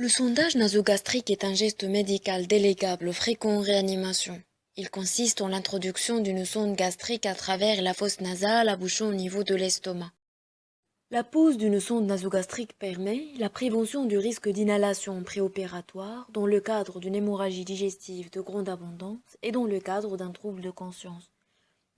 Le sondage nasogastrique est un geste médical délégable fréquent en réanimation. Il consiste en l'introduction d'une sonde gastrique à travers la fosse nasale abouchant au niveau de l'estomac. La pose d'une sonde nasogastrique permet la prévention du risque d'inhalation préopératoire dans le cadre d'une hémorragie digestive de grande abondance et dans le cadre d'un trouble de conscience,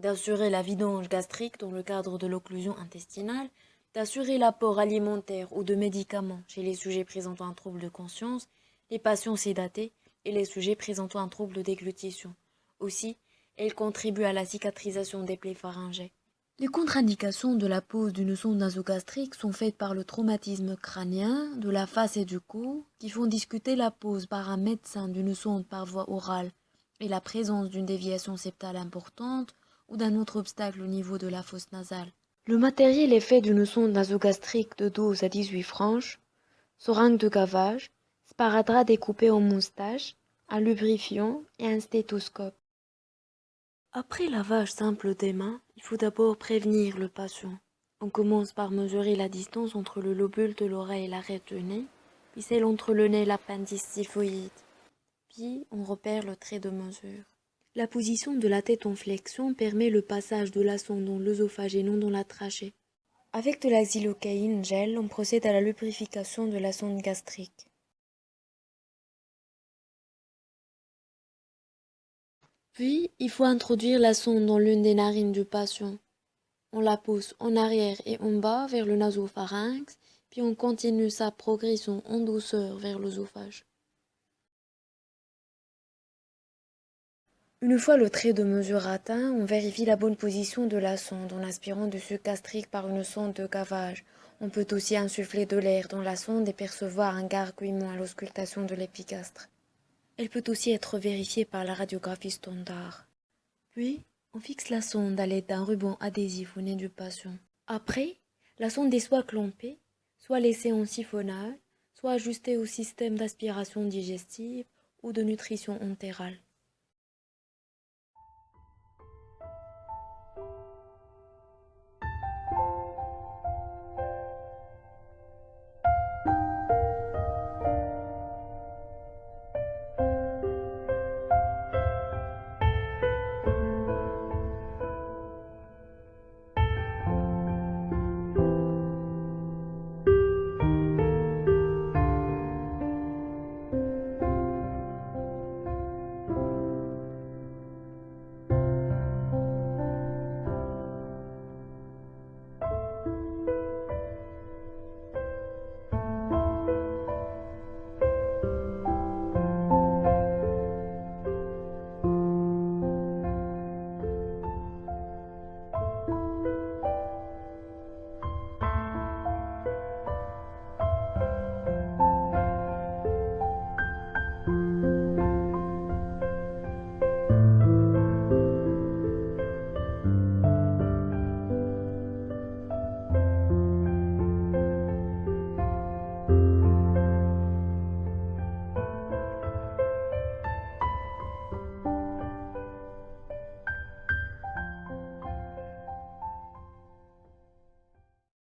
d'assurer la vidange gastrique dans le cadre de l'occlusion intestinale, d'assurer l'apport alimentaire ou de médicaments chez les sujets présentant un trouble de conscience, les patients sédatés et les sujets présentant un trouble de déglutition. Aussi, elle contribue à la cicatrisation des plaies pharyngées. Les contre-indications de la pose d'une sonde nasogastrique sont faites par le traumatisme crânien, de la face et du cou, qui font discuter la pose par un médecin d'une sonde par voie orale et la présence d'une déviation septale importante ou d'un autre obstacle au niveau de la fosse nasale. Le matériel est fait d'une sonde nasogastrique de 12 à 18 franches, seringue de gavage, sparadrap découpé en moustache, un lubrifiant et un stéthoscope. Après lavage simple des mains, il faut d'abord prévenir le patient. On commence par mesurer la distance entre le lobule de l'oreille et l'arête du nez, puis celle entre le nez et l'appendice xiphoïde. Puis on repère le trait de mesure. La position de la tête en flexion permet le passage de la sonde dans l'œsophage et non dans la trachée. Avec de la xylocaïne gel, on procède à la lubrification de la sonde gastrique. Puis, il faut introduire la sonde dans l'une des narines du patient. On la pousse en arrière et en bas vers le nasopharynx, puis on continue sa progression en douceur vers l'œsophage. Une fois le trait de mesure atteint, on vérifie la bonne position de la sonde en aspirant du suc gastrique par une sonde de gavage. On peut aussi insuffler de l'air dans la sonde et percevoir un gargouillement à l'auscultation de l'épigastre. Elle peut aussi être vérifiée par la radiographie standard. Puis, on fixe la sonde à l'aide d'un ruban adhésif au nez du patient. Après, la sonde est soit clampée, soit laissée en siphonnage, soit ajustée au système d'aspiration digestive ou de nutrition entérale.